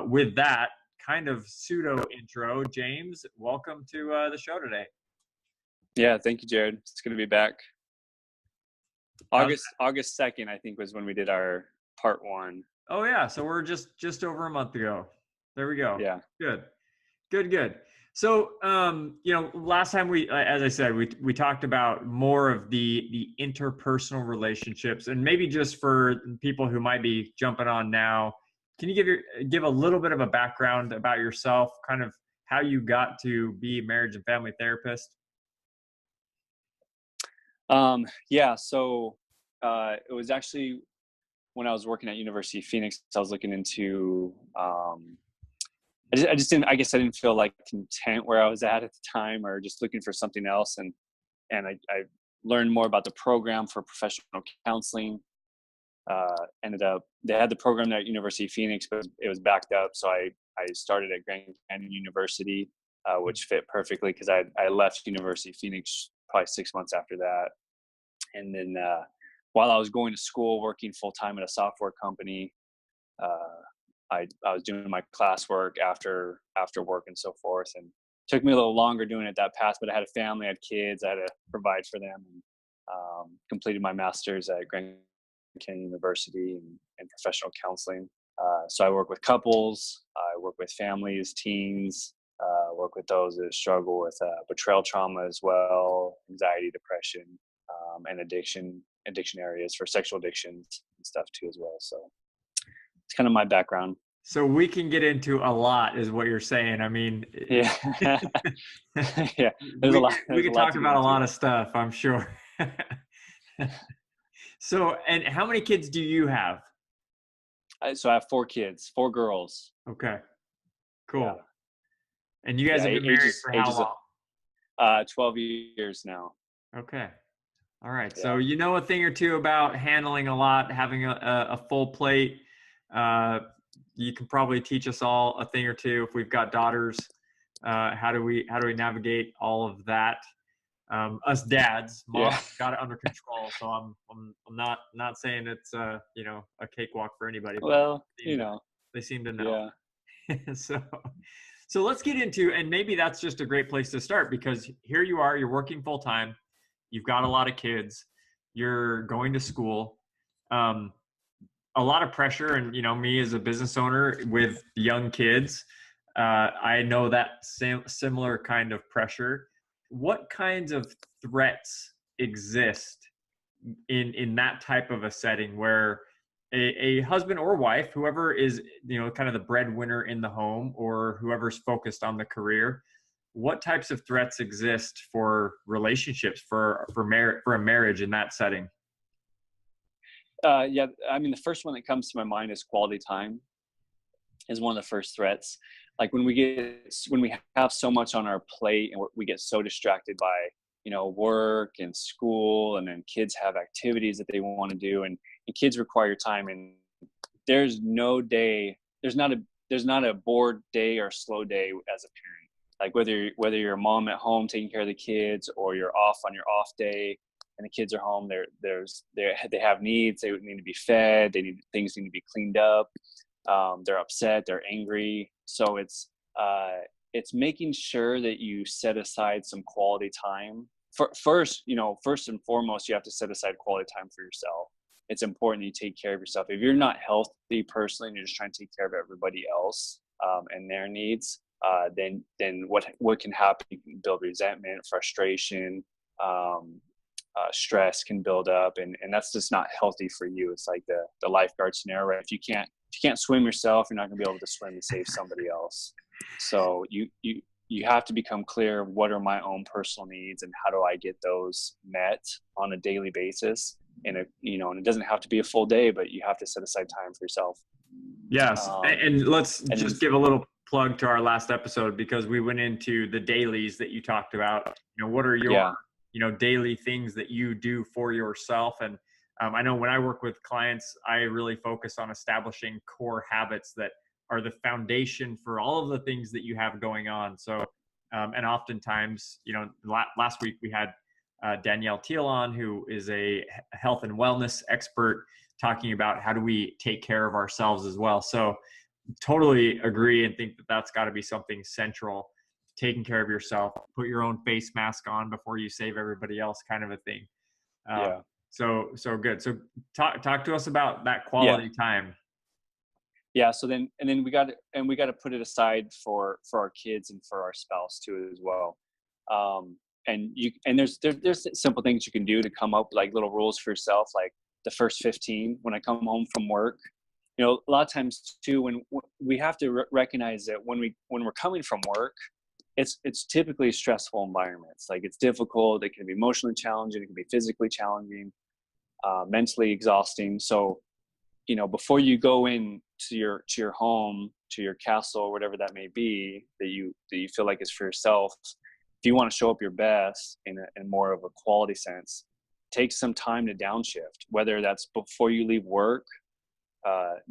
with that kind of pseudo intro, James, welcome to the show today. Yeah, thank you, Jared. It's good to be back. August 2nd, I think, was when we did our part 1. Oh yeah, so we're just over a month ago. There we go. Yeah. Good. So, last time as I said, we talked about more of the interpersonal relationships, and maybe just for people who might be jumping on now, can you give a little bit of a background about yourself, kind of how you got to be a marriage and family therapist? So it was actually when I was working at University of Phoenix. I was looking into I just didn't, I guess I didn't feel like content where I was at the time, or just looking for something else. And I learned more about the program for professional counseling. They had the program there at University of Phoenix, but it was backed up. So I started at Grand Canyon University, which fit perfectly because I left University of Phoenix probably 6 months after that. And then while I was going to school, working full time at a software company, I was doing my classwork after work and so forth, and it took me a little longer doing it that path. But I had a family, I had kids, I had to provide for them, and completed my master's at Grand Canyon University in professional counseling. So I work with couples, I work with families, teens, work with those that struggle with betrayal trauma as well, anxiety, depression, and addiction areas for sexual addictions and stuff too as well. So it's kind of my background. So we can get into a lot, is what you're saying. I mean, yeah, yeah. We could talk about a lot of stuff, I'm sure. So, and how many kids do you have? So I have 4 kids, 4 girls. Okay, cool. Yeah. Yeah. And you guys have been married for how long? 12 years now. Okay. All right. Yeah. So you know a thing or two about handling a lot, having a full plate. You can probably teach us all a thing or two if we've got daughters. How do we navigate all of that? Us dads, mom got it under control. So I'm not saying it's a cakewalk for anybody. Well, they seem to know. Yeah. So let's get into, and maybe that's just a great place to start, because here you are, you're working full time, you've got a lot of kids, you're going to school, a lot of pressure. And, me as a business owner with young kids, I know that similar kind of pressure. What kinds of threats exist in that type of a setting where a husband or wife, whoever is, kind of the breadwinner in the home, or whoever's focused on the career, what types of threats exist for relationships, for a marriage in that setting? Yeah, I mean, the first one that comes to my mind is quality time is one of the first threats. Like when we have so much on our plate and we get so distracted by, work and school, and then kids have activities that they want to do, and kids require time. And there's not a bored day or slow day as a parent. Like whether you're a mom at home taking care of the kids, or you're off on your off day and the kids are home, they have needs. They need to be fed. Things need to be cleaned up. They're upset. They're angry. So it's making sure that you set aside some quality time. First and foremost, you have to set aside quality time for yourself. It's important that you take care of yourself. If you're not healthy personally and you're just trying to take care of everybody else and their needs, then what can happen? You can build resentment, frustration, stress can build up, and that's just not healthy for you. It's like the lifeguard scenario, right? If you can't swim yourself, you're not going to be able to swim to save somebody else. So you have to become clear, what are my own personal needs and how do I get those met on a daily basis? And it doesn't have to be a full day, but you have to set aside time for yourself. Yes. And let's just give a little plug to our last episode, because we went into the dailies that you talked about. What are your daily things that you do for yourself? And I know when I work with clients, I really focus on establishing core habits that are the foundation for all of the things that you have going on. So, and oftentimes, last week we had Danielle Teal on, who is a health and wellness expert, talking about how do we take care of ourselves as well. So totally agree and think that that's got to be something central. Taking care of yourself, put your own face mask on before you save everybody else, kind of a thing. Yeah. So good. So talk to us about that Yeah. quality time. Yeah. So then we got to put it aside for our kids and for our spouse too as well. And there's simple things you can do to come up, like little rules for yourself, like the first 15 when I come home from work. A lot of times too, when we have to recognize that when we're coming from work, it's typically stressful environments. Like, it's difficult. It can be emotionally challenging. It can be physically challenging, mentally exhausting. So, before you go in to your home, to your castle, or whatever that may be, that you feel like is for yourself, if you want to show up your best in more of a quality sense, take some time to downshift, whether that's before you leave work,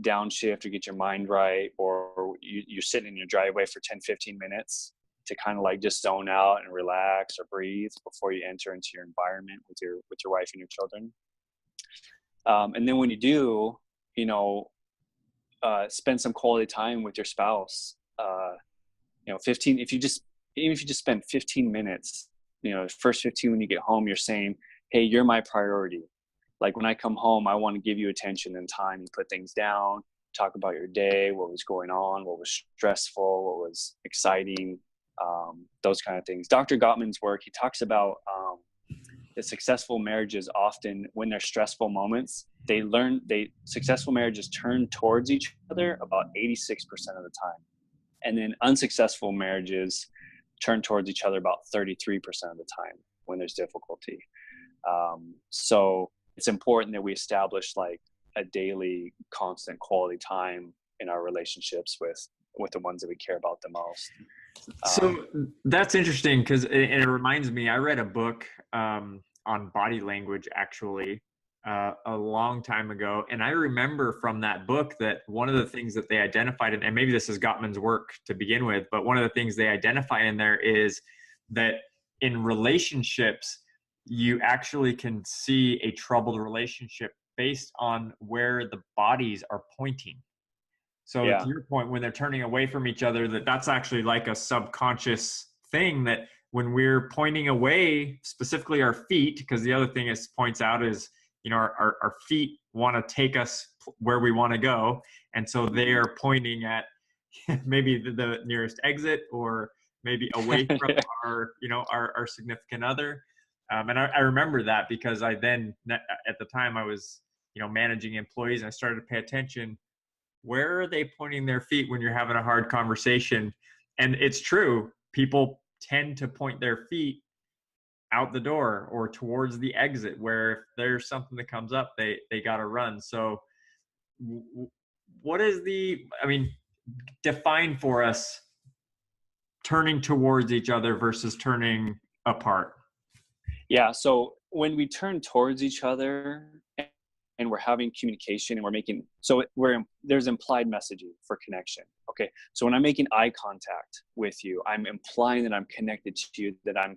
downshift or get your mind right, or you're sitting in your driveway for 10-15 minutes to kind of like just zone out and relax or breathe before you enter into your environment with your wife and your children. And then when you do, spend some quality time with your spouse. 15, even if you just spend 15 minutes, first 15 when you get home, you're saying, hey, you're my priority. Like, when I come home, I want to give you attention and time and put things down, talk about your day, what was going on, what was stressful, what was exciting, those kind of things. Dr. Gottman's work, he talks about that successful marriages often, when there's stressful moments, successful marriages turn towards each other about 86% of the time. And then unsuccessful marriages turn towards each other about 33% of the time when there's difficulty. So it's important that we establish like a daily, constant quality time in our relationships with the ones that we care about the most. So that's interesting, because it reminds me, I read a book on body language actually a long time ago. And I remember from that book that one of the things that they identified, and maybe this is Gottman's work to begin with, but one of the things they identify in there is that in relationships, you actually can see a troubled relationship based on where the bodies are pointing. So to your point, when they're turning away from each other, that's actually like a subconscious thing, that when we're pointing away, specifically our feet, because the other thing is points out is, our feet want to take us where we want to go. And so they are pointing at maybe the nearest exit, or maybe away from our significant other. And I remember that because I then, at the time I was, managing employees, and I started to pay attention. Where are they pointing their feet when you're having a hard conversation? And it's true. People tend to point their feet out the door or towards the exit, where if there's something that comes up, they got to run. So what is define for us turning towards each other versus turning apart? Yeah. So when we turn towards each other and we're having communication and there's implied messaging for connection. Okay. So when I'm making eye contact with you, I'm implying that I'm connected to you, that I'm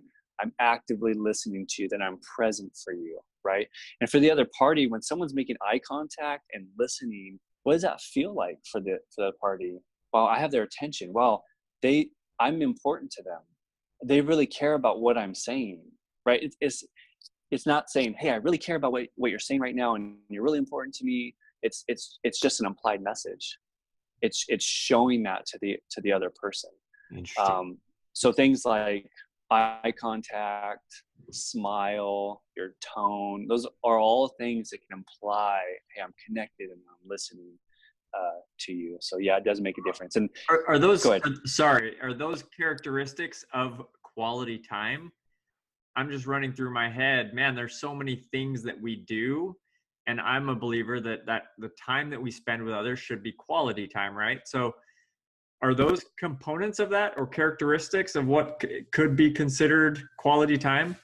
actively listening to you, that I'm present for you. Right. And for the other party, when someone's making eye contact and listening, what does that feel like for the party? Well, I have their attention. Well, I'm important to them. They really care about what I'm saying. Right. It's not saying, hey, I really care about what you're saying right now, and you're really important to me. It's just an implied message. It's showing that to the other person. Interesting. So things like eye contact, smile, your tone, those are all things that can imply, hey, I'm connected and I'm listening to you. So yeah, it does make a difference. And are those are those characteristics of quality time? I'm just running through my head, man, there's so many things that we do. And I'm a believer that the time that we spend with others should be quality time, right? So are those components of that, or characteristics of what could be considered quality time?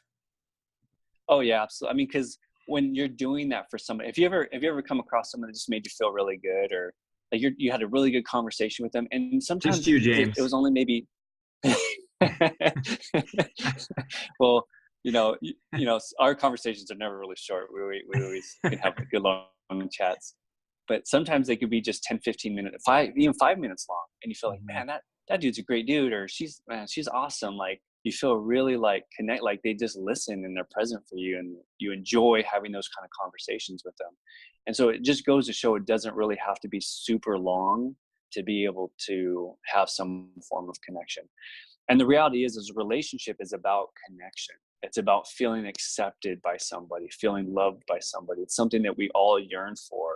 Oh yeah, absolutely. I mean, because when you're doing that for somebody, if you ever come across someone that just made you feel really good, or like you had a really good conversation with them, and sometimes just you, James. It was only maybe well, our conversations are never really short. We always can have good long chats. but sometimes they could be just 10, 15 minutes, even 5 minutes long. And you feel like, man, that dude's a great dude, or she's awesome. Like you feel really like connect, like they just listen and they're present for you, and you enjoy having those kind of conversations with them. And so it just goes to show it doesn't really have to be super long to be able to have some form of connection. And the reality is a relationship is about connection. It's about feeling accepted by somebody, feeling loved by somebody. It's something that we all yearn for.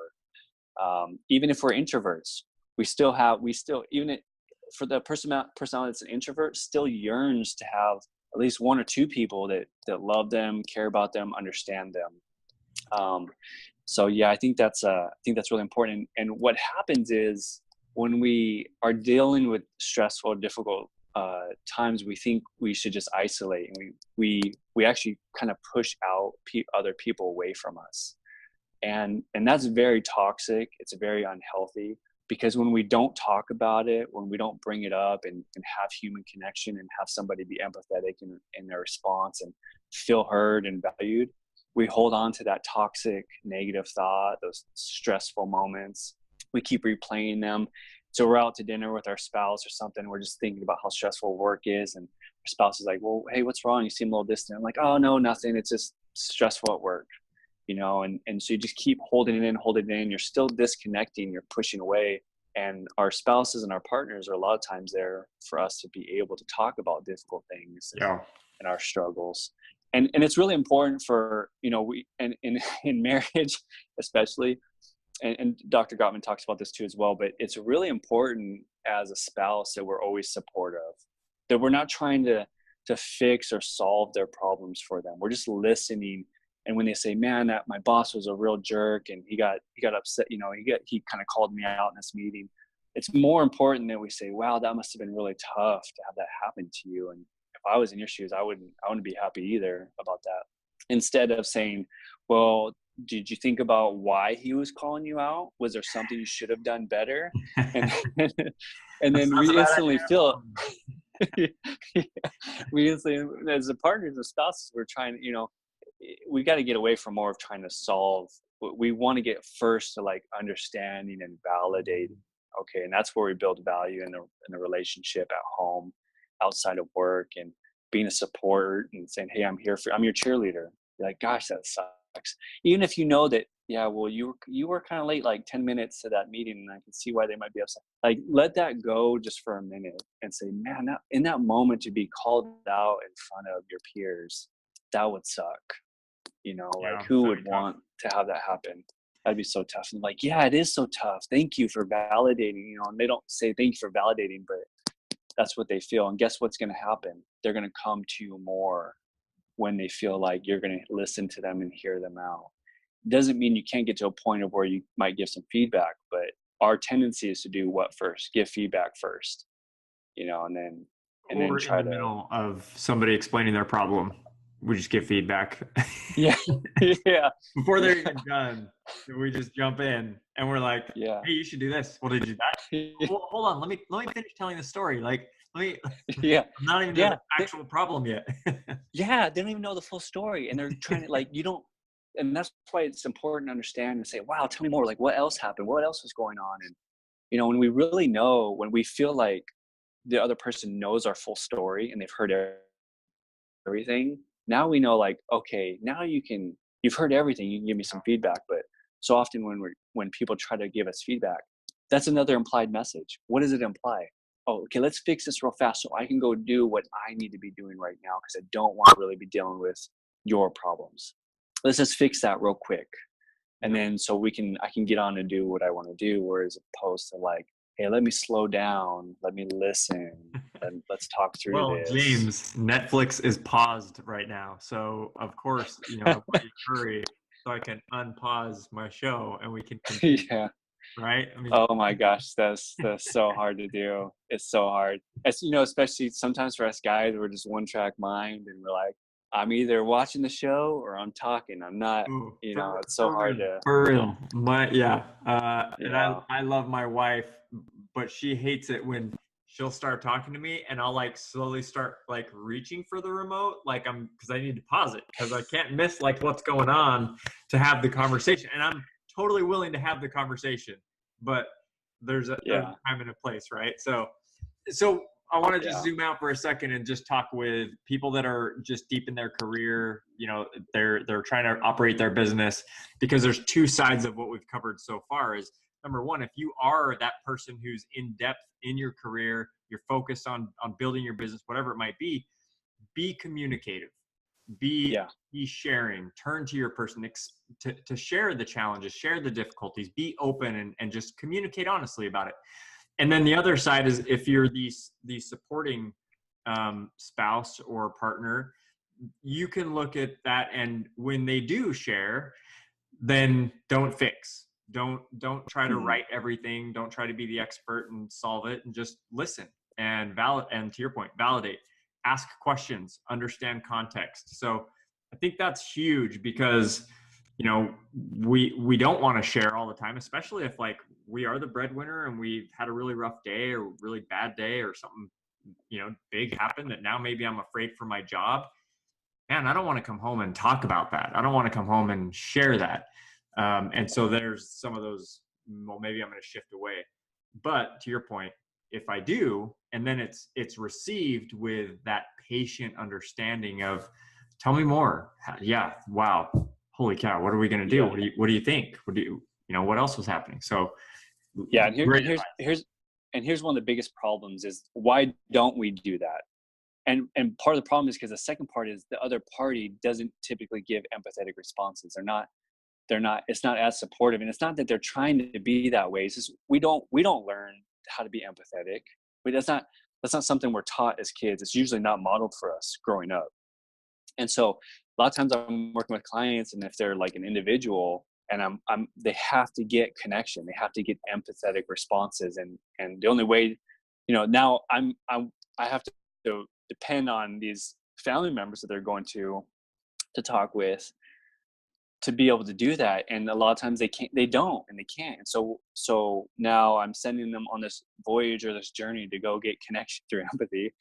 Even if we're introverts, for the personality that's an introvert, still yearns to have at least one or two people that love them, care about them, understand them. So yeah, I think that's really important. And what happens is when we are dealing with stressful, difficult times, we think we should just isolate, and we actually kind of push out other people away from us, and that's very toxic. It's very unhealthy, because when we don't talk about it, when we don't bring it up and have human connection and have somebody be empathetic in their response and feel heard and valued, we hold on to that toxic negative thought, those stressful moments. We keep replaying them. So we're out to dinner with our spouse or something. We're just thinking about how stressful work is. And our spouse is like, well, hey, what's wrong? You seem a little distant. I'm like, oh, no, nothing. It's just stressful at work, and so you just keep holding it in. You're still disconnecting. You're pushing away. And our spouses and our partners are a lot of times there for us to be able to talk about difficult things and our struggles. And it's really important for, in marriage, especially, and Dr. Gottman talks about this too as well, but it's really important as a spouse that we're always supportive, that we're not trying to fix or solve their problems for them. We're just listening. And when they say, man, that my boss was a real jerk and he got upset, he kind of called me out in this meeting. It's more important that we say, wow, that must have been really tough to have that happen to you. And if I was in your shoes, I wouldn't be happy either about that. Instead of saying, well, did you think about why he was calling you out? Was there something you should have done better? And then we instantly feel, we instantly, as a partner, as spouses, we're trying to, we got to get away from more of trying to solve. We want to get first to like understanding and validating. Okay. And that's where we build value in the relationship at home, outside of work, and being a support and saying, hey, I'm your cheerleader. You're like, gosh, that sucks. Even if you know that, yeah, well, you were kind of late, like 10 minutes to that meeting, and I can see why they might be upset. Like, let that go just for a minute and say, man, in that moment to be called out in front of your peers, that would suck. Like who would want to have that happen? That'd be so tough. And like, yeah, it is so tough. Thank you for validating, and they don't say thank you for validating, but that's what they feel. And guess what's going to happen? They're going to come to you more when they feel like you're going to listen to them and hear them out. Doesn't mean you can't get to a point of where you might give some feedback, but our tendency is to do what first? Give feedback first, and then try to. Middle of somebody explaining their problem, we just give feedback. Yeah. Before they're even done, we just jump in and we're like, hey, you should do this. Well, did you do that? Well, hold on. Let me finish telling the story. Like, I'm not even the actual problem yet. Yeah. They don't even know the full story. And they're trying to and that's why it's important to understand and say, wow, tell me more. Like, what else happened? What else was going on? And, when we really know, when we feel like the other person knows our full story and they've heard everything, now we know, like, okay, now you've heard everything. You can give me some feedback. But so often when people try to give us feedback, that's another implied message. What does it imply? Oh, okay, let's fix this real fast so I can go do what I need to be doing right now, because I don't want to really be dealing with your problems. Let's just fix that real quick. And then so I can get on and do what I want to do, whereas opposed to like, hey, let me slow down, let me listen, and let's talk through this. Well, James, Netflix is paused right now, so of course, I want you to hurry so I can unpause my show and we can continue. Yeah. Right? I mean, oh my gosh, that's so hard to do. It's so hard. As especially sometimes for us guys, we're just one track mind, and we're like, I'm either watching the show or I'm talking. I'm not, it's so hard to. For real. And I love my wife, but she hates it when she'll start talking to me and I'll like slowly start like reaching for the remote. Like because I need to pause it because I can't miss like what's going on to have the conversation. And I'm totally willing to have the conversation, but there's a time and a place, right? So I want to just zoom out for a second and just talk with people that are just deep in their career. You know, they're trying to operate their business, because there's two sides of what we've covered so far. Is number one, if you are that person who's in depth in your career, you're focused on building your business, whatever it might be communicative, be sharing, turn to your person to share the challenges, share the difficulties, be open, and just communicate honestly about it. And then the other side is, if you're the supporting spouse or partner, you can look at that, and when they do share, then don't fix. Don't try to write everything. Don't try to be the expert and solve it, and just listen and and to your point, validate, ask questions, understand context. So I think that's huge, because you know, we don't want to share all the time, especially if like we are the breadwinner and we've had a really rough day or really bad day or something, you know, big happened that now maybe I'm afraid for my job. Man, I don't want to come home and talk about that. I don't want to come home and share that. And so there's some of those, well, maybe I'm going to shift away. But to your point, if I do, and then it's received with that patient understanding of, tell me more. Yeah. Wow. Holy cow. What are we going to do? What do you think? What else was happening? So and here's one of the biggest problems is, why don't we do that? And part of the problem is because the second part is the other party doesn't typically give empathetic responses. It's not as supportive, and it's not that they're trying to be that way. It's just we don't learn how to be empathetic. That's not something we're taught as kids. It's usually not modeled for us growing up. And so a lot of times I'm working with clients, and if they're like an individual, and they have to get connection, they have to get empathetic responses, and the only way, you know, now I have to depend on these family members that they're going to talk with to be able to do that. And a lot of times they can't. And so now I'm sending them on this voyage or this journey to go get connection through empathy.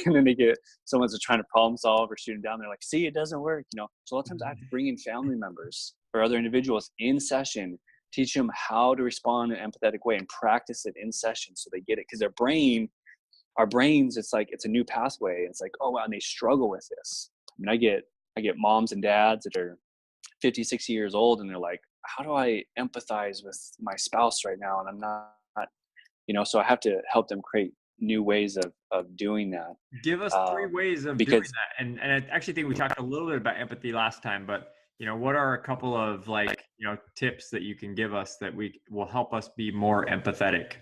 And then they get someone's trying to problem solve or shoot them down. They're like, see, it doesn't work. You know, so a lot of times I have to bring in family members or other individuals in session, teach them how to respond in an empathetic way and practice it in session so they get it. Because our brains, it's like, it's a new pathway. It's like, oh wow, and they struggle with this. I mean, I get moms and dads that are 50, 60 years old, and they're like, how do I empathize with my spouse right now? And I'm not, you know, so I have to help them create new ways of doing that. Give us 3 ways of doing that. And I actually think we talked a little bit about empathy last time, but you know, what are a couple of like, you know, tips that you can give us that will help us be more empathetic?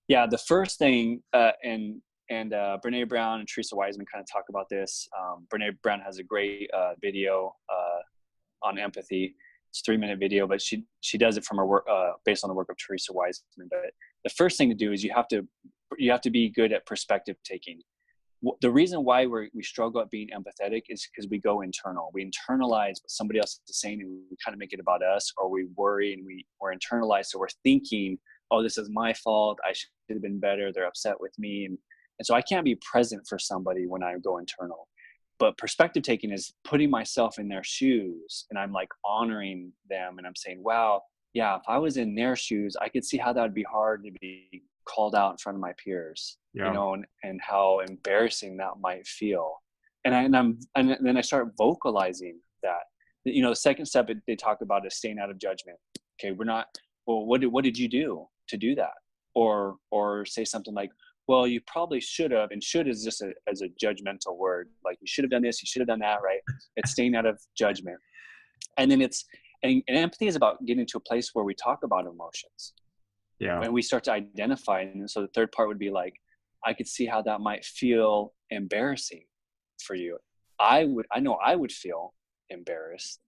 Yeah, the first thing, and Brene Brown and Teresa Wiseman kind of talk about this. Brene Brown has a great video on empathy. It's a 3-minute video, but she does it from her work, based on the work of Teresa Wiseman. But the first thing to do is you have to be good at perspective taking. The reason why we struggle at being empathetic is because we go internal. We internalize what somebody else is saying, and we kind of make it about us, or we worry and we're internalized. So we're thinking, oh, this is my fault. I should have been better. They're upset with me. And so I can't be present for somebody when I go internal. But perspective taking is putting myself in their shoes, and I'm like honoring them, and I'm saying, wow, yeah, if I was in their shoes, I could see how that would be hard to be called out in front of my peers, you know, and how embarrassing that might feel. And then I start vocalizing that. You know, the second step they talk about is staying out of judgment. Okay, we're not, well, what did you do to do that? Or say something like, well, you probably should have, and should is just as a judgmental word. Like, you should have done this, you should have done that, right? It's staying out of judgment. And then and empathy is about getting to a place where we talk about emotions. Yeah. When we start to identify. And so the third part would be like, I could see how that might feel embarrassing for you. I know I would feel embarrassed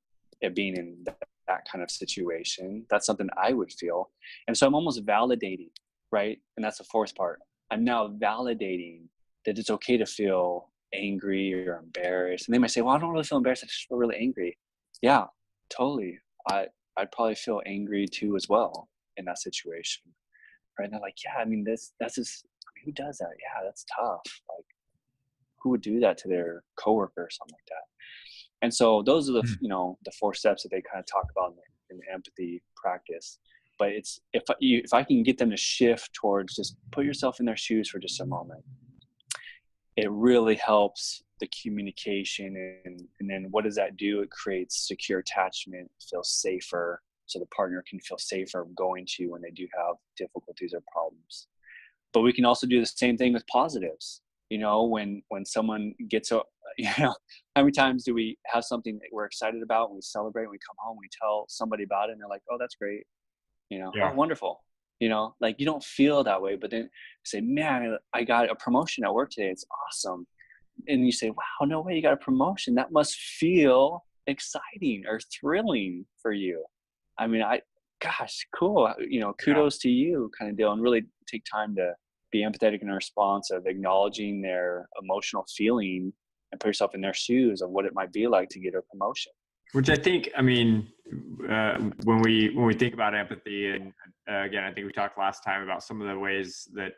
at being in that kind of situation. That's something I would feel. And so I'm almost validating, right? And that's the fourth part. I'm now validating that it's okay to feel angry or embarrassed. And they might say, well, I don't really feel embarrassed. I just feel really angry. Yeah, totally. I'd probably feel angry too as well in that situation. Right? And they're like, yeah, I mean, that's just, who does that? Yeah, that's tough. Like, who would do that to their coworker or something like that? And so those are the, you know, the 4 steps that they kind of talk about an empathy practice. But it's, if I can get them to shift towards just put yourself in their shoes for just a moment, it really helps the communication. And then what does that do? It creates secure attachment, feels safer, so the partner can feel safer going to when they do have difficulties or problems. But we can also do the same thing with positives. You know, when someone gets a, you know, how many times do we have something that we're excited about and we celebrate and we come home, we tell somebody about it and they're like, oh, that's great. You know, Yeah. oh, wonderful. You know, like you don't feel that way, but then you say, man, I got a promotion at work today. It's awesome. And you say, wow, no way, you got a promotion. That must feel exciting or thrilling for you. I mean, gosh, cool. You know, kudos to you kind of deal, and really take time to be empathetic in a response of acknowledging their emotional feeling and put yourself in their shoes of what it might be like to get a promotion. Which I think, I mean, when we think about empathy, and again, I think we talked last time about some of the ways that,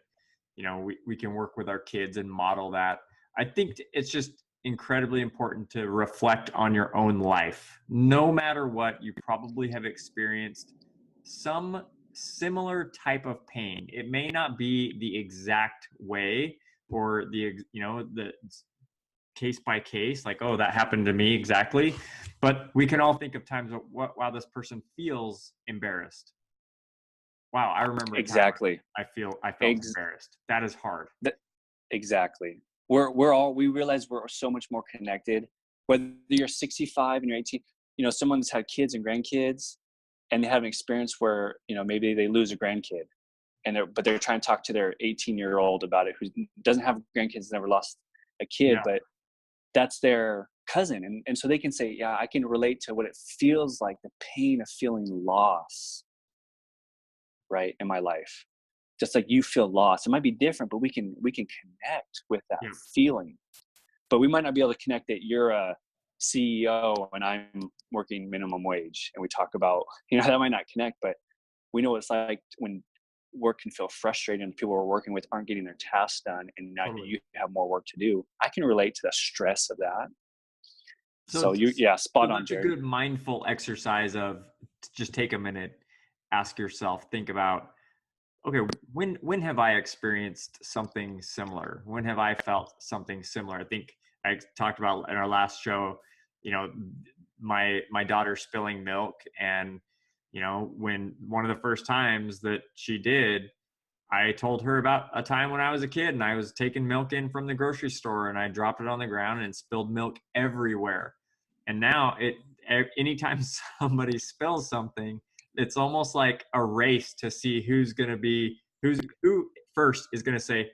you know, we can work with our kids and model that. I think it's just incredibly important to reflect on your own life. No matter what, you probably have experienced some similar type of pain. It may not be the exact way, or the, you know, the case by case, like, oh, that happened to me exactly. But we can all think of times of wow, this person feels embarrassed. Wow, I remember Exactly. I felt embarrassed. That is hard. Exactly. We realize we're so much more connected. Whether you're 65 and you're 18, you know, someone's had kids and grandkids, and they have an experience where, you know, maybe they lose a grandkid, but they're trying to talk to their 18-year-old about it, who doesn't have grandkids, never lost a kid, but that's their cousin. And so they can say, yeah, I can relate to what it feels like, the pain of feeling loss, right, in my life. Just like you feel lost. It might be different, but we can connect with that feeling. But we might not be able to connect that you're a CEO and I'm working minimum wage, and we talk about, you know, that might not connect, but we know what it's like when work can feel frustrating and people we're working with aren't getting their tasks done, and now you have more work to do. I can relate to the stress of that. So spot on, Jared. That's a good mindful exercise of just take a minute, ask yourself, think about, okay, when have I experienced something similar? When have I felt something similar? I think I talked about in our last show, you know, my daughter spilling milk, and, you know, when one of the first times that she did, I told her about a time when I was a kid and I was taking milk in from the grocery store and I dropped it on the ground and spilled milk everywhere. And now anytime somebody spills something, it's almost like a race to see who first is going to say,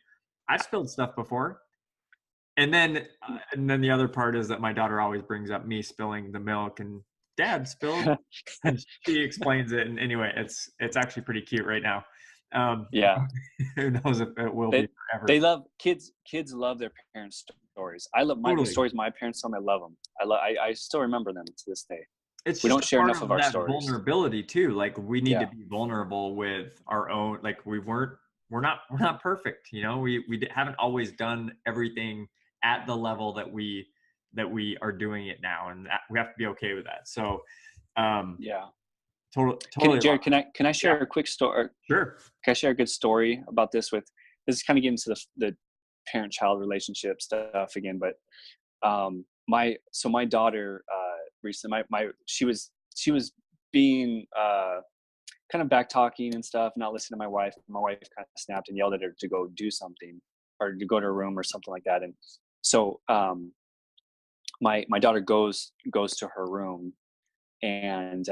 I've spilled stuff before. And then the other part is that my daughter always brings up me spilling the milk, and Dad spilled, and she explains it. And anyway, it's actually pretty cute right now. Who knows if it will be forever. They love kids love their parents' stories. I love the stories my parents tell me. I love them. I still remember them to this day. We don't share enough of our stories. Vulnerability too. Like we need to be vulnerable with our own, like we're not perfect. You know, we haven't always done everything at the level that we are doing it now. And we have to be okay with that. So, Totally. Jared, can I share a quick story? Sure. Can I share a good story about this? This is kind of getting to the parent-child relationship stuff again, but my daughter recently, she was being kind of back talking and stuff, not listening to my wife. My wife kind of snapped and yelled at her to go do something, or to go to her room or something like that. And so my daughter goes to her room and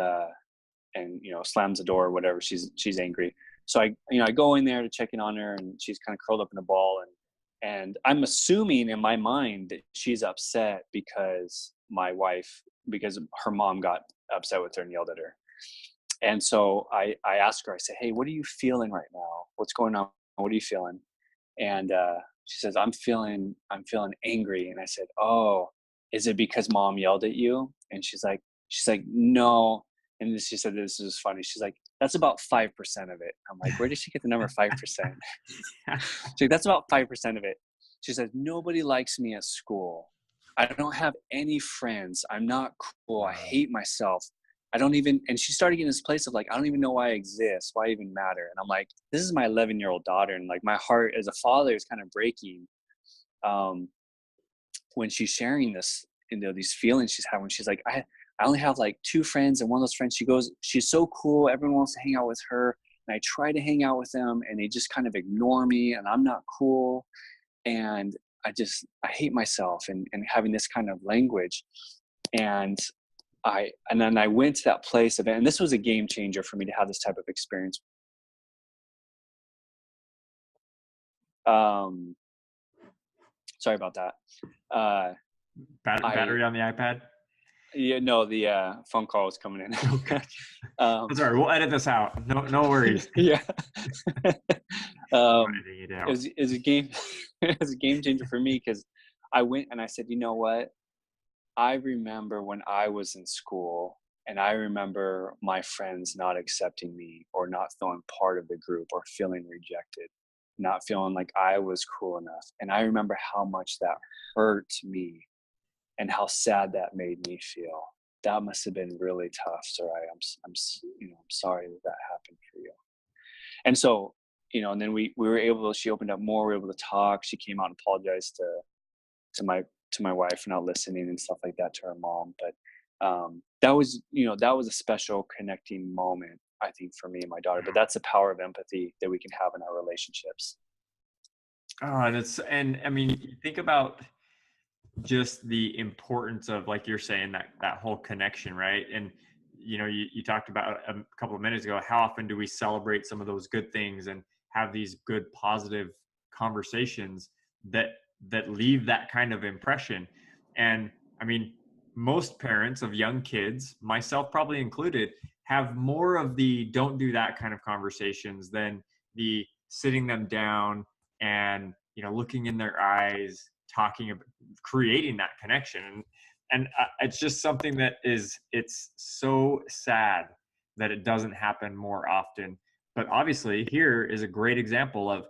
you know, slams the door or whatever. She's angry. So I go in there to check in on her, and she's kind of curled up in a ball, and I'm assuming in my mind that she's upset because her mom got upset with her and yelled at her. And so I ask her, I say, hey, what are you feeling right now? What's going on? What are you feeling? And she says, I'm feeling angry. And I said, oh, is it because Mom yelled at you? And she's like, no. And she said, this is funny. She's like, that's about 5% of it. I'm like, where did she get the number 5%? She's like, that's about 5% of it. She said, nobody likes me at school. I don't have any friends. I'm not cool. I hate myself. I don't even, and she started getting this place of like, I don't even know why I exist, why I even matter. And I'm like, this is my 11-year-old daughter. And like my heart as a father is kind of breaking when she's sharing this, these feelings she's having. She's like, I only have like 2 friends, and one of those friends, she goes, she's so cool, everyone wants to hang out with her, and I try to hang out with them and they just kind of ignore me, and I'm not cool, and I hate myself, and having this kind of language. And then I went to that place of, and this was a game changer for me to have this type of experience. Sorry about that. Battery on the iPad? Yeah, no, the phone call was coming in. Okay. That's all right. We'll edit this out. No worries. Yeah. It was a game. It was a game changer for me, because I went and I said, you know what? I remember when I was in school, and I remember my friends not accepting me, or not feeling part of the group, or feeling rejected, not feeling like I was cool enough. And I remember how much that hurt me, and how sad that made me feel. That must have been really tough. Sorry, I'm sorry that happened for you. And so, and then we were able to, she opened up more, we were able to talk. She came out and apologized to my wife for not listening and stuff like that, to her mom. But that was a special connecting moment, I think, for me and my daughter. But that's the power of empathy that we can have in our relationships. Oh, and I mean, think about just the importance of, like you're saying, that whole connection, right? And you talked about a couple of minutes ago, how often do we celebrate some of those good things and have these good positive conversations that leave that kind of impression. And I mean, most parents of young kids, myself probably included, have more of the don't do that kind of conversations than the sitting them down and looking in their eyes, talking about creating that connection. And it's just something that it's so sad that it doesn't happen more often. But obviously here is a great example of,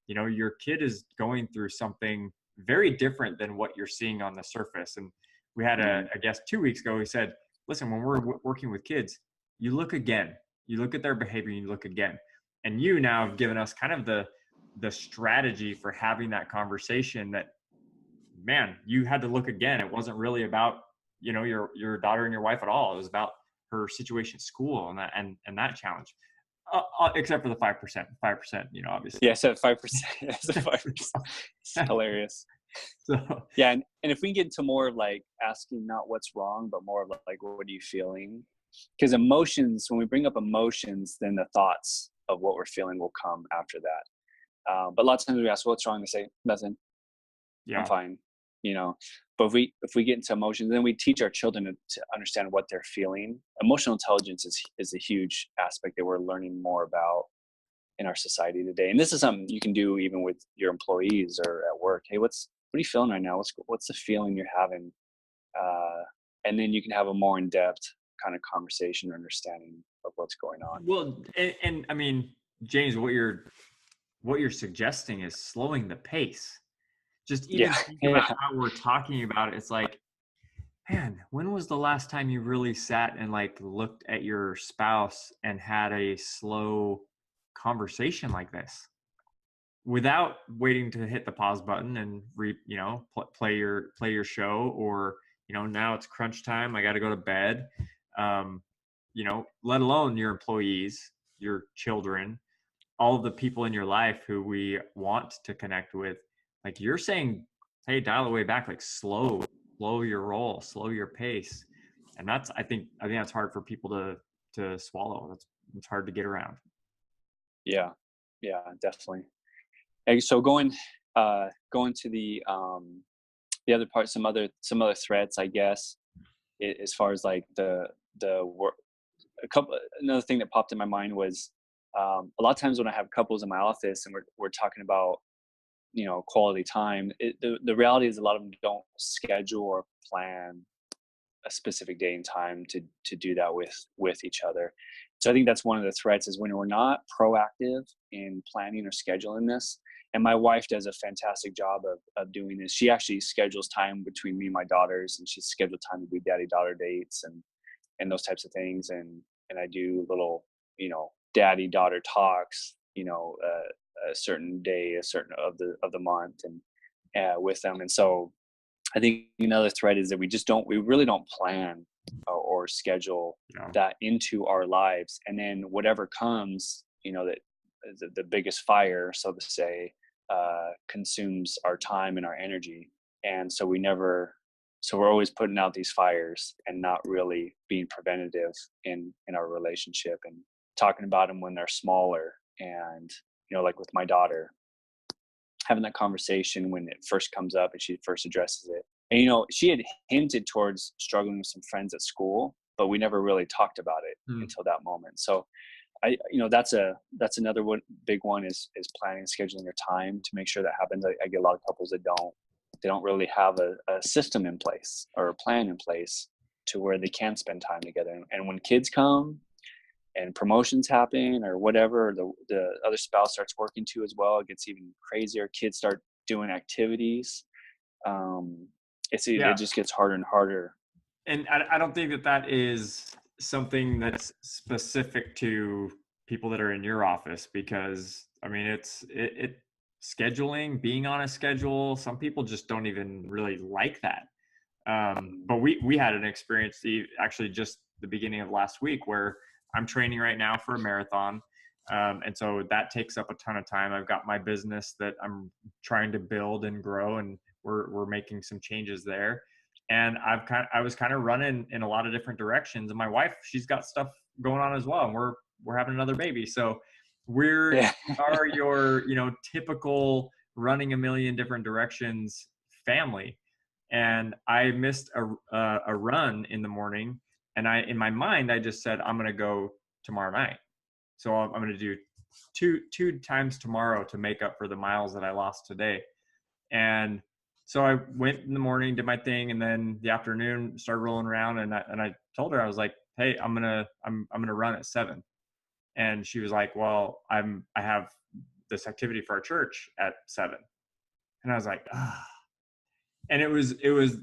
your kid is going through something very different than what you're seeing on the surface. And we had a guest 2 weeks ago who said, listen, when we're working with kids, you look again, you look at their behavior, you look again. And you now have given us kind of the strategy for having that conversation that, man, you had to look again. It wasn't really about, your daughter and your wife at all. It was about her situation at school and that challenge. Except for the 5%, obviously. Yeah, so 5%. That's 5%. It's hilarious. So yeah, and if we can get into more of like asking not what's wrong, but more of like what are you feeling? Because emotions, when we bring up emotions, then the thoughts of what we're feeling will come after that. But lots of times we ask what's wrong, they say nothing. Yeah, I'm fine. But if we get into emotions, then we teach our children to understand what they're feeling. Emotional intelligence is a huge aspect that we're learning more about in our society today. And this is something you can do even with your employees or at work. Hey, what are you feeling right now? What's the feeling you're having? And then you can have a more in-depth kind of conversation or understanding of what's going on. Well, and I mean, James, what you're suggesting is slowing the pace. Just even think about how we're talking about it. It's like, man, when was the last time you really sat and like looked at your spouse and had a slow conversation like this without waiting to hit the pause button and play your show, or now it's crunch time, I got to go to bed, let alone your employees, your children, all of the people in your life who we want to connect with. Like you're saying, hey, dial it way back, like slow your roll, slow your pace. And I think that's hard for people to swallow. It's hard to get around. Yeah, definitely. And so going to the other part, some other threats, I guess, as far as like the work. Another thing that popped in my mind was a lot of times when I have couples in my office and we're talking about quality time, the reality is a lot of them don't schedule or plan a specific day and time to do that with each other. So I think that's one of the threats, is when we're not proactive in planning or scheduling this. And my wife does a fantastic job of doing this. She actually schedules time between me and my daughters, and she's scheduled time to do daddy-daughter dates. And and those types of things. And I do little, daddy daughter talks, a certain day, a certain of the month, and with them. And so I think another thread is that we really don't plan or schedule that into our lives. And then whatever comes, that the biggest fire, so to say, consumes our time and our energy. And so we're always putting out these fires and not really being preventative in our relationship, and talking about them when they're smaller. And, like with my daughter, having that conversation when it first comes up and she first addresses it. And, she had hinted towards struggling with some friends at school, but we never really talked about it until that moment. So that's another one, big one is planning and scheduling your time to make sure that happens. I get a lot of couples that don't really have a system in place or a plan in place to where they can spend time together. And when kids come and promotions happen or whatever, the other spouse starts working too as well, it gets even crazier. Kids start doing activities. It just gets harder and harder. And I don't think that is something that's specific to people that are in your office, because I mean, it's scheduling, being on a schedule. Some people just don't even really like that. But we had an experience actually just the beginning of last week where I'm training right now for a marathon. And so that takes up a ton of time. I've got my business that I'm trying to build and grow, and we're making some changes there. And I was kind of running in a lot of different directions. And my wife, she's got stuff going on as well. And we're having another baby. So are your, typical running a million different directions family. And I missed a run in the morning. And in my mind, I just said, I'm going to go tomorrow night. So I'm going to do two times tomorrow to make up for the miles that I lost today. And so I went in the morning, did my thing, and then the afternoon started rolling around, and I told her, I was like, hey, I'm gonna run at 7. And she was like, well, I have this activity for our church at 7. And I was like, ah. And it was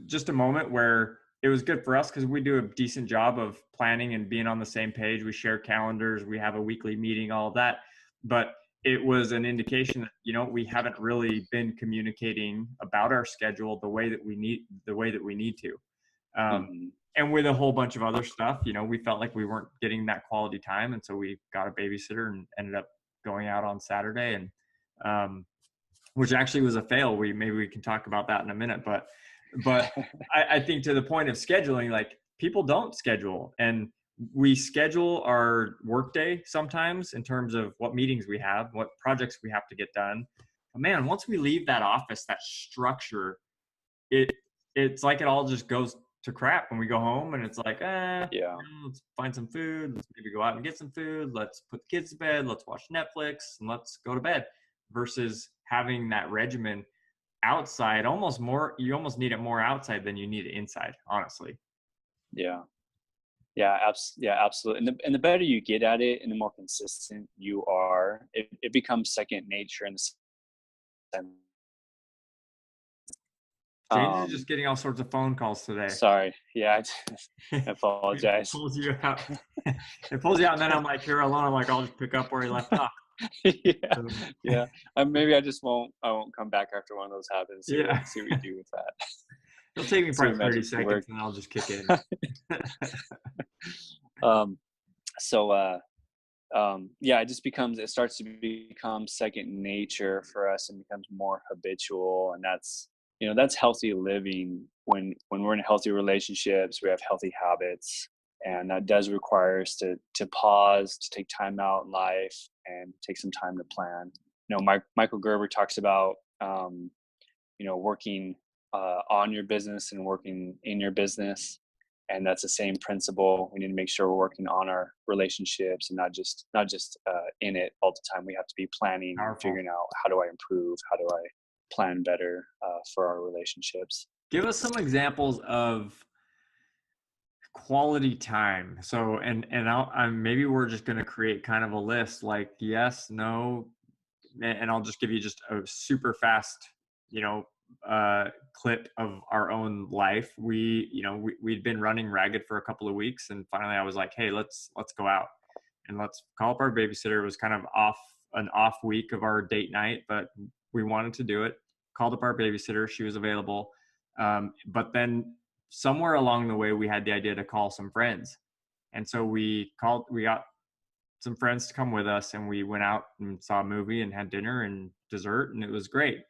just a moment where it was good for us because we do a decent job of planning and being on the same page. We share calendars, we have a weekly meeting, all of that. But it was an indication that, we haven't really been communicating about our schedule the way that we need to. And with a whole bunch of other stuff, we felt like we weren't getting that quality time. And so we got a babysitter and ended up going out on Saturday, and which actually was a fail. Maybe we can talk about that in a minute, but I think to the point of scheduling, like, people don't schedule, and we schedule our workday sometimes in terms of what meetings we have, what projects we have to get done. But man, once we leave that office, that structure, it's like it all just goes to crap when we go home, and it's like, let's find some food. Let's maybe go out and get some food. Let's put the kids to bed. Let's watch Netflix and let's go to bed, versus having that regimen outside. You almost need it more outside than you need it inside, honestly. Yeah, absolutely. And the better you get at it and the more consistent you are, it becomes second nature in the sense. James is just getting all sorts of phone calls today. Sorry. Yeah, I apologize. It pulls you out. And then I'm like, here alone. I'm like, I'll just pick up where he left off. Yeah. Maybe I won't come back after one of those happens. See what we do with that. It'll take me probably 30 seconds and I'll just kick in. It starts to become second nature for us and becomes more habitual. And that's healthy living. When we're in healthy relationships, we have healthy habits, and that does require us to pause, to take time out in life and take some time to plan. Michael Gerber talks about, working on your business and working in your business. And that's the same principle. We need to make sure we're working on our relationships and not just in it all the time. We have to be planning and figuring out, how do I improve? How do I plan better for our relationships? Give us some examples of quality time. So, and maybe we're just going to create kind of a list, like yes, no, and I'll just give you just a super fast, clip of our own life. We'd been running ragged for a couple of weeks, and finally I was like, hey, let's go out and let's call up our babysitter. It was kind of an off week of our date night, but we wanted to do it. Called up our babysitter. She was available. But then somewhere along the way, we had the idea to call some friends. And so we got some friends to come with us, and we went out and saw a movie and had dinner and dessert, and it was great.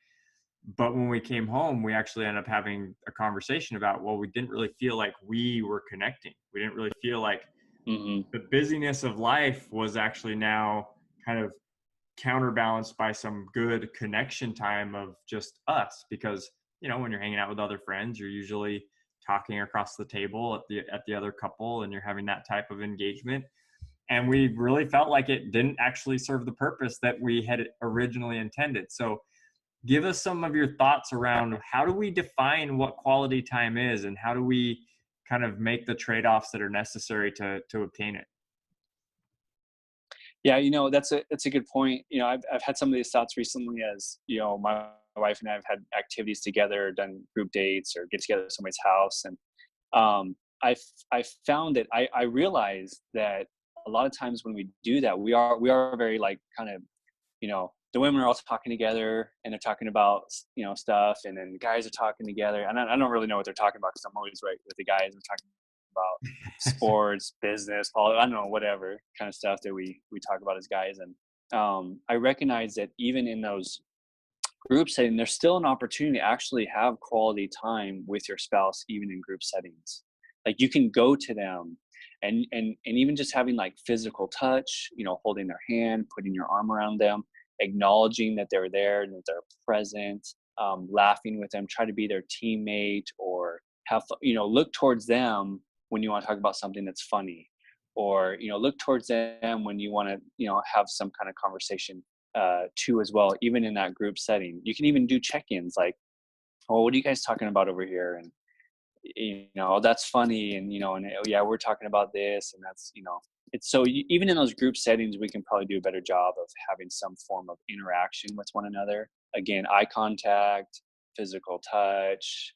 But when we came home, we actually ended up having a conversation about, well, we didn't really feel like we were connecting. We didn't really feel like the busyness of life was actually now kind of counterbalanced by some good connection time of just us. Because, when you're hanging out with other friends, you're usually talking across the table at the other couple, and you're having that type of engagement. And we really felt like it didn't actually serve the purpose that we had originally intended. So give us some of your thoughts around, how do we define what quality time is, and how do we kind of make the trade-offs that are necessary to obtain it? Yeah, that's a good point. I've had some of these thoughts recently as, my wife and I have had activities together, done group dates or get together at somebody's house. And I found that I realized that a lot of times when we do that, we are very like kind of, the women are all talking together and they're talking about, stuff. And then the guys are talking together, and I don't really know what they're talking about because I'm always right with the guys. We're talking about sports, business, I don't know, whatever kind of stuff that we talk about as guys. And I recognize that even in those group settings, there's still an opportunity to actually have quality time with your spouse, even in group settings. Like you can go to them and even just having like physical touch, holding their hand, putting your arm around them, acknowledging that they're there and that they're present, laughing with them, try to be their teammate, or have, look towards them when you want to talk about something that's funny, or, look towards them when you want to, have some kind of conversation too as well. Even in that group setting, you can even do check-ins like, oh, what are you guys talking about over here? And, that's funny. And, oh, yeah, we're talking about this, and that's, it's so even in those group settings, we can probably do a better job of having some form of interaction with one another. Again, eye contact, physical touch,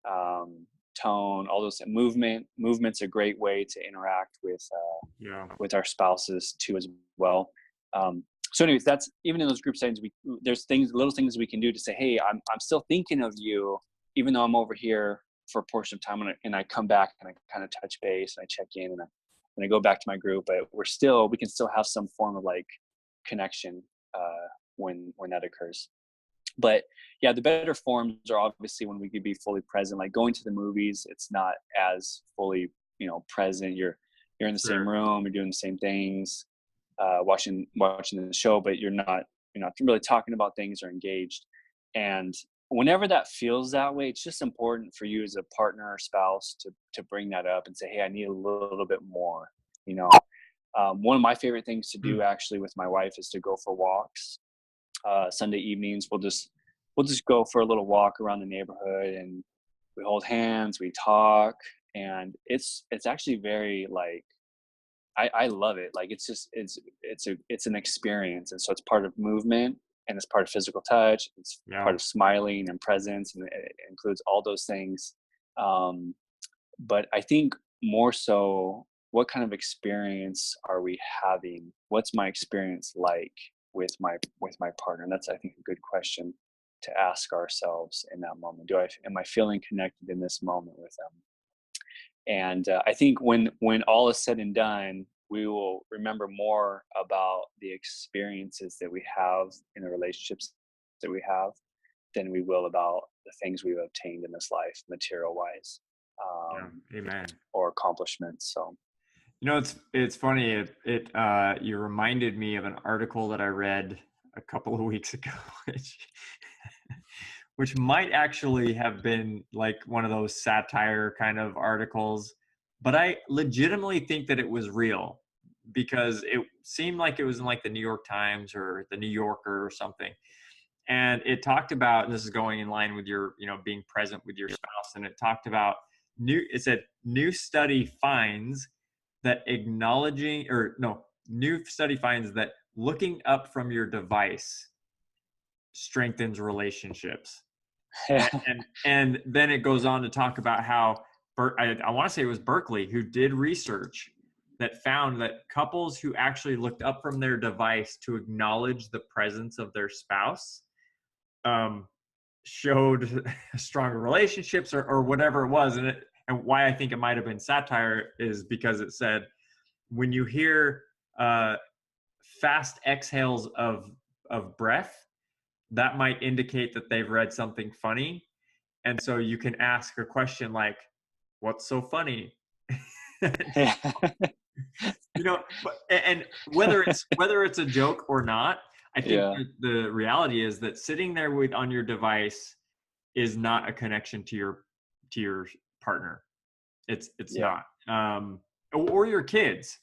tone, all those. Movement's a great way to interact with our spouses too as well. So anyways, that's even in those group settings, there's little things we can do to say, hey, I'm still thinking of you, even though I'm over here for a portion of time, and I come back and I kind of touch base and I check in, and I go back to my group, but we can still have some form of like connection when that occurs. But yeah, the better forms are obviously when we could be fully present, like going to the movies. It's not as fully, present. You're in the same room, you're doing the same things, watching the show, but you're not really talking about things or engaged. And whenever that feels that way, it's just important for you as a partner or spouse to bring that up and say, hey, I need a little bit more. One of my favorite things to do actually with my wife is to go for walks. Sunday evenings, we'll just go for a little walk around the neighborhood, and we hold hands, we talk, and it's actually very like, I love it. Like it's an experience. And so it's part of movement, and it's part of physical touch. It's part of smiling and presence, and it includes all those things. But I think more so, what kind of experience are we having? What's my experience like with my partner? And that's, I think, a good question to ask ourselves in that moment. Am I feeling connected in this moment with them? And I think when all is said and done, we will remember more about the experiences that we have in the relationships that we have than we will about the things we've obtained in this life, material wise, Amen, or accomplishments. So, it's funny. You reminded me of an article that I read a couple of weeks ago, which might actually have been like one of those satire kind of articles, but I legitimately think that it was real, because it seemed like it was in like the New York Times or the New Yorker or something. And it talked about, and this is going in line with your, being present with your spouse. And it talked about it said, new study finds that looking up from your device strengthens relationships. And then it goes on to talk about how I want to say it was Berkeley who did research that found that couples who actually looked up from their device to acknowledge the presence of their spouse showed stronger relationships or whatever it was. And why I think it might have been satire is because it said, when you hear fast exhales of breath, that might indicate that they've read something funny. And so you can ask a question like, what's so funny? You know, and whether it's a joke or not, I think the reality is that sitting there on your device is not a connection to your partner. It's not, or your kids.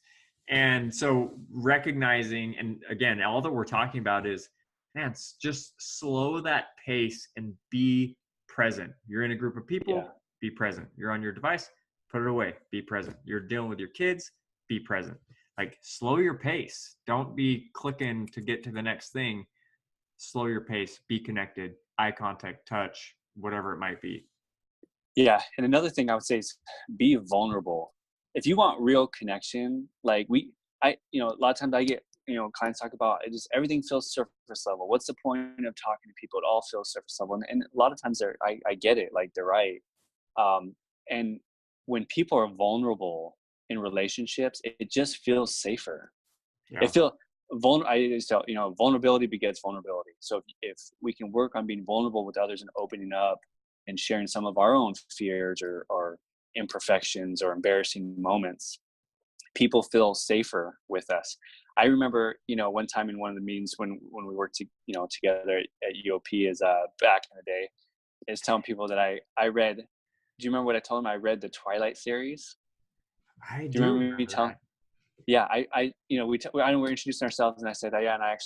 And so recognizing, and again, all that we're talking about is, man, just slow that pace and be present. You're in a group of people, be present. You're on your device, put it away, be present. You're dealing with your kids, be present. Like, slow your pace. Don't be clicking to get to the next thing. Slow your pace, be connected, eye contact, touch, whatever it might be. Yeah. And another thing I would say is be vulnerable. If you want real connection, like a lot of times I get, clients talk about it, just everything feels surface level. What's the point of talking to people? It all feels surface level. And a lot of times I get it, like they're right. And when people are vulnerable in relationships, it just feels safer. Yeah. It feels vulnerability begets vulnerability. So if we can work on being vulnerable with others and opening up and sharing some of our own fears or imperfections or embarrassing moments, people feel safer with us. I remember, one time in one of the meetings when we worked together at UOP is back in the day, is telling people that I read. Do you remember what I told them? I read the Twilight series. Do you remember me telling? Yeah, I we're introducing ourselves, and I said, and I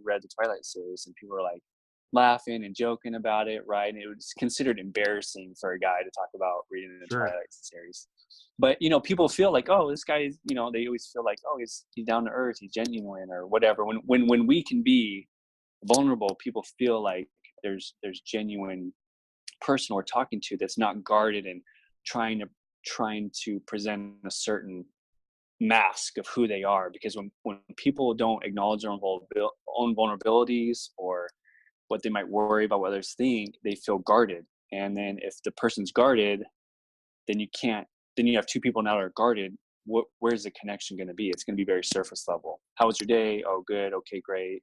read the Twilight series, and people were like laughing and joking about it, right? And it was considered embarrassing for a guy to talk about reading the Twilight series. But people feel like, oh, this guy is, they always feel like, oh, he's down to earth, he's genuine, or whatever. When we can be vulnerable, people feel like there's genuine person we're talking to that's not guarded and trying to present a certain mask of who they are. Because when people don't acknowledge their own vulnerabilities or what they might worry about what others think, they feel guarded. And then if the person's guarded, then you have two people now that are guarded. Where's the connection going to be? It's going to be very surface level. How was your day? Oh, good. Okay, great.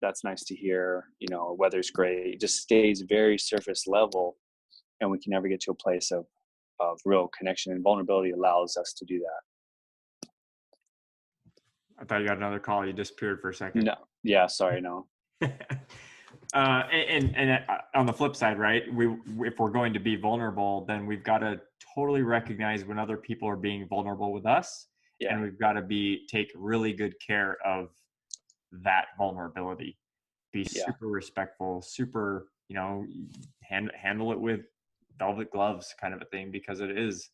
That's nice to hear. Weather's great. It just stays very surface level, and we can never get to a place of real connection. And vulnerability allows us to do that. I thought you got another call. You disappeared for a second. No. Yeah. Sorry. No. And on the flip side, right? If we're going to be vulnerable, then we've got to totally recognize when other people are being vulnerable with us, and we've got to take really good care of that vulnerability. Be super respectful, super, handle it with velvet gloves, kind of a thing, because it is,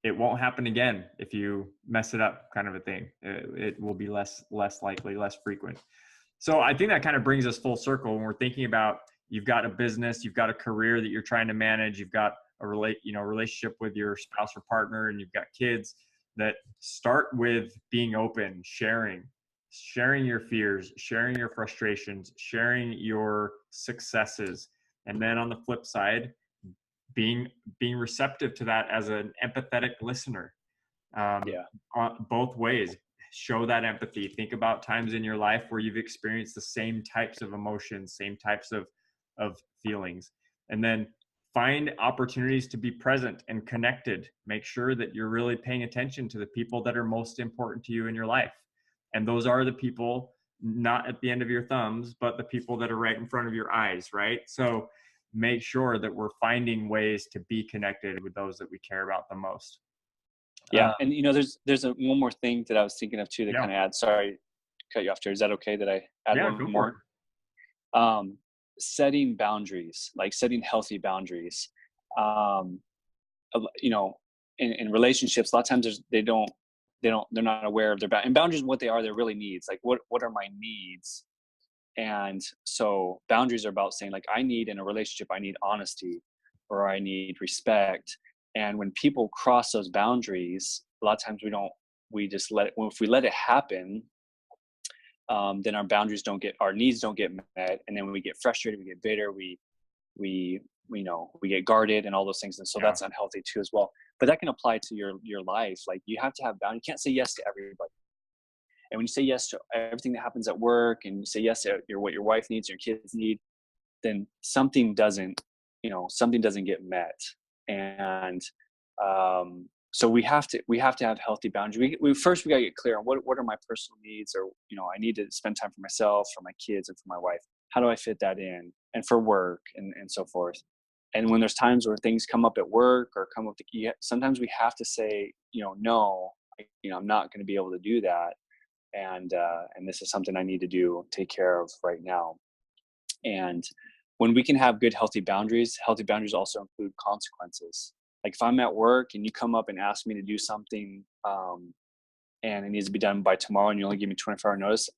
it won't happen again if you mess it up, kind of a thing. It will be less likely, less frequent. So I think that kind of brings us full circle when we're thinking about, you've got a business, you've got a career that you're trying to manage, you've got a relationship with your spouse or partner, and you've got kids. That start with being open, sharing your fears, sharing your frustrations, sharing your successes. And then on the flip side, being receptive to that as an empathetic listener. Both ways. Show that empathy. Think about times in your life where you've experienced the same types of emotions, same types of feelings, and then find opportunities to be present and connected. Make sure that you're really paying attention to the people that are most important to you in your life. And those are the people not at the end of your thumbs, but the people that are right in front of your eyes, right? So make sure that we're finding ways to be connected with those that we care about the most. Yeah. And there's one more thing that I was thinking of too, that kind of adds, sorry, cut you off there. Is that okay that I add one more? Setting boundaries, like setting healthy boundaries. In relationships, a lot of times they're not aware of their boundaries. And boundaries, what they are, they're really needs. Like what are my needs? And so boundaries are about saying, like, I need in a relationship, I need honesty, or I need respect. And when people cross those boundaries, a lot of times we just let it, well, if we let it happen, then our boundaries don't get, our needs don't get met. And then when we get frustrated, we get bitter, we, we get guarded and all those things. And so that's unhealthy too, as well. But that can apply to your life. Like, you have to have boundaries. You can't say yes to everybody. And when you say yes to everything that happens at work, and you say yes to what your wife needs, your kids need, then something doesn't get met. And so we have to have healthy boundaries. We first, we gotta get clear on what are my personal needs, or, I need to spend time for myself, for my kids, and for my wife. How do I fit that in? And for work, and so forth. And when there's times where things come up at work, or come up sometimes we have to say, no, I'm not going to be able to do that. And this is something I need to take care of right now. And when we can have good, healthy boundaries also include consequences. Like, if I'm at work and you come up and ask me to do something, and it needs to be done by tomorrow, and you only give me 24-hour notice,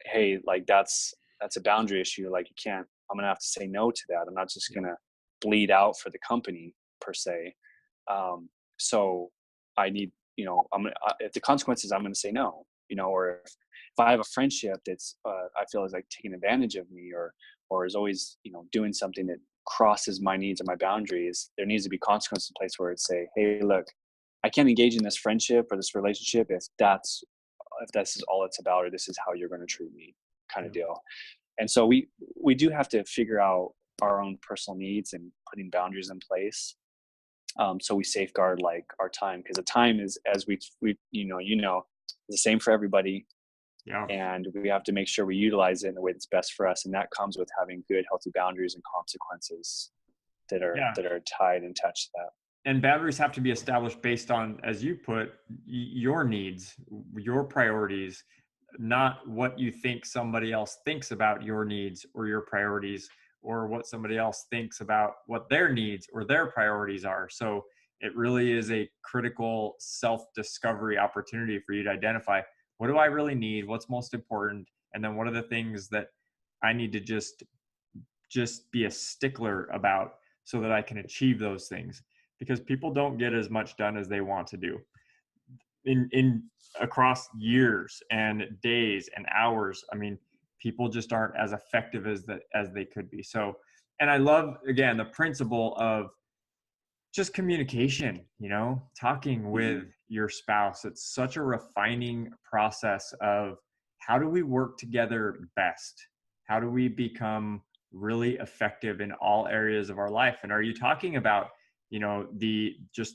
hey, like, that's a boundary issue. Like, I'm going to have to say no to that. I'm not just going to bleed out for the company per se. So I need, if the consequences, I'm going to say no, or if I have a friendship that's, I feel is like taking advantage of me, or is always, doing something that crosses my needs and my boundaries, there needs to be consequences in place where it's say, hey, look, I can't engage in this friendship or this relationship if this is all it's about, or this is how you're going to treat me, kind of deal. And so we do have to figure out our own personal needs and putting boundaries in place. So we safeguard, like, our time, because the time is, as we the same for everybody. Yeah. And we have to make sure we utilize it in the way that's best for us. And that comes with having good, healthy boundaries and consequences that are tied and attached to that. And boundaries have to be established based on, as you put, your needs, your priorities, not what you think somebody else thinks about your needs or your priorities, or what somebody else thinks about what their needs or their priorities are. So it really is a critical self-discovery opportunity for you to identify, what do I really need? What's most important? And then what are the things that I need to just be a stickler about so that I can achieve those things? Because people don't get as much done as they want to do in across years and days and hours. I mean, people just aren't as effective as they could be. So, and I love, again, the principle of just communication, talking with your spouse. It's such a refining process of, how do we work together best? How do we become really effective in all areas of our life? And are you talking about, the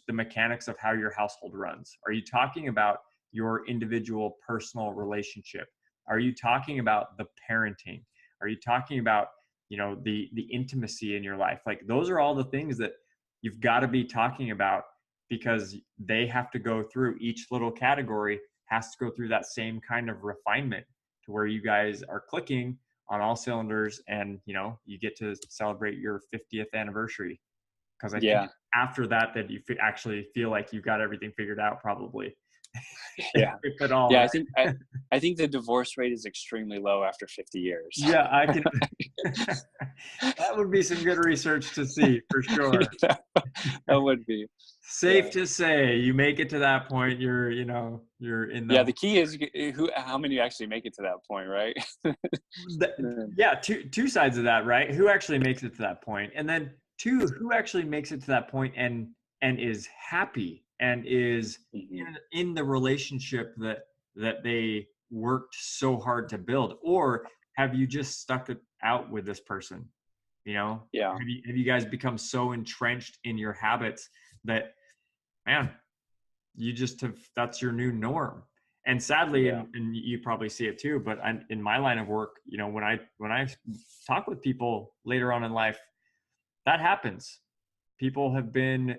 mechanics of how your household runs? Are you talking about your individual personal relationship? Are you talking about the parenting? Are you talking about, the intimacy in your life? Like, those are all the things that you've got to be talking about, because they have to go through, each little category has to go through that same kind of refinement to where you guys are clicking on all cylinders, and, you get to celebrate your 50th anniversary. Because I think after that you actually feel like you've got everything figured out, probably. Yeah. If at all. Yeah. Right? I think the divorce rate is extremely low after 50 years. Yeah, I can. That would be some good research to see, for sure. Yeah, that would be safe to say. You make it to that point, you're in the. Yeah, the key is how many actually make it to that point, right? Two sides of that, right? Who actually makes it to that point, and then two, who actually makes it to that point and is happy and is in the relationship that they worked so hard to build? Or have you just stuck it out with this person? Have you guys become so entrenched in your habits that, man, you just have, that's your new norm? And sadly, and you probably see it too, but in my line of work, when I talk with people later on in life, that happens. People have been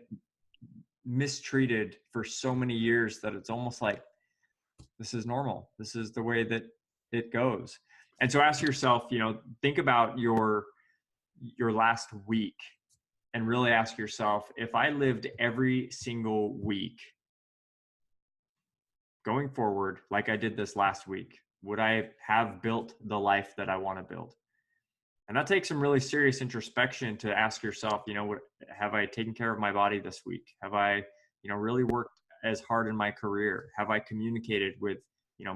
mistreated for so many years that it's almost like, this is normal. This is the way that it goes. And so ask yourself, think about your last week, and really ask yourself, if I lived every single week going forward like I did this last week, would I have built the life that I want to build? And that takes some really serious introspection to ask yourself, what have I taken care of my body this week? Have I, really worked as hard in my career? Have I communicated with,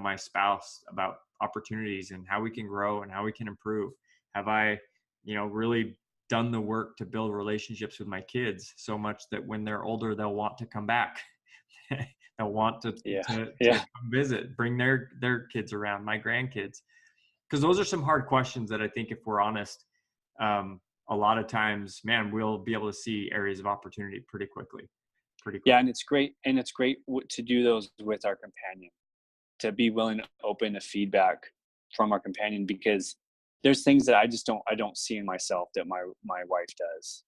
my spouse about opportunities and how we can grow and how we can improve? Have I, really done the work to build relationships with my kids so much that when they're older, they'll want to come back. They'll want to come visit, bring their kids around, my grandkids. Because those are some hard questions that I think, if we're honest, a lot of times, man, we'll be able to see areas of opportunity pretty quickly. Yeah, and it's great to do those with our companion, to be willing to open to feedback from our companion, because there's things that I don't see in myself that my wife does.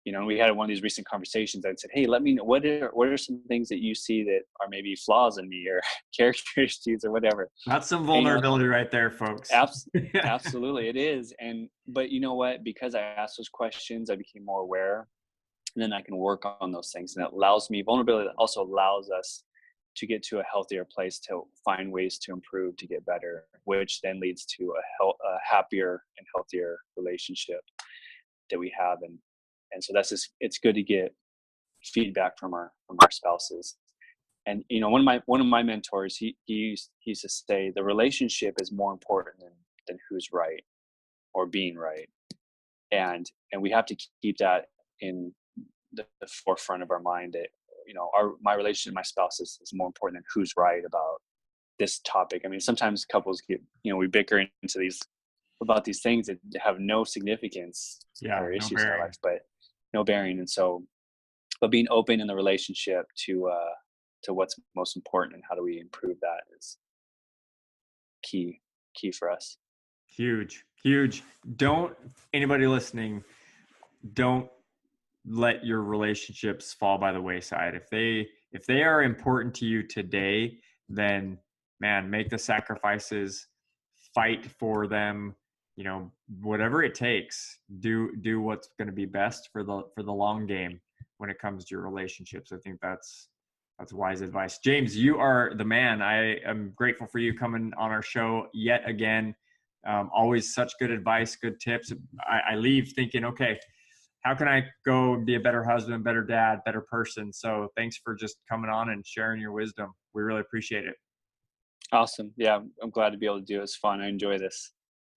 We had one of these recent conversations. I said, "Hey, let me know what are some things that you see that are maybe flaws in me or character issues or whatever." That's some vulnerability right there, folks. Absolutely, it is. But you know what? Because I asked those questions, I became more aware, and then I can work on those things. And it allows me vulnerability. Also allows us to get to a healthier place, to find ways to improve, to get better, which then leads to a happier and healthier relationship that we have. And so it's good to get feedback from our spouses. And one of my mentors, he used to say, the relationship is more important than who's right or being right. And we have to keep that in the forefront of our mind, that my relationship with my spouse is more important than who's right about this topic. I mean, sometimes couples get, we bicker about these things that have no significance or issues in our lives, but no bearing. And so, but being open in the relationship to what's most important and how do we improve that is key for us. Huge. Anybody listening, don't let your relationships fall by the wayside. If they are important to you today, then man, make the sacrifices, fight for them, whatever it takes. Do what's going to be best for the long game when it comes to your relationships. I think that's wise advice. James, you are the man. I am grateful for you coming on our show yet again. Always such good advice, good tips. I leave thinking, okay, how can I go and be a better husband, better dad, better person? So thanks for just coming on and sharing your wisdom. We really appreciate it. Awesome. Yeah, I'm glad to be able to do it. It's fun. I enjoy this.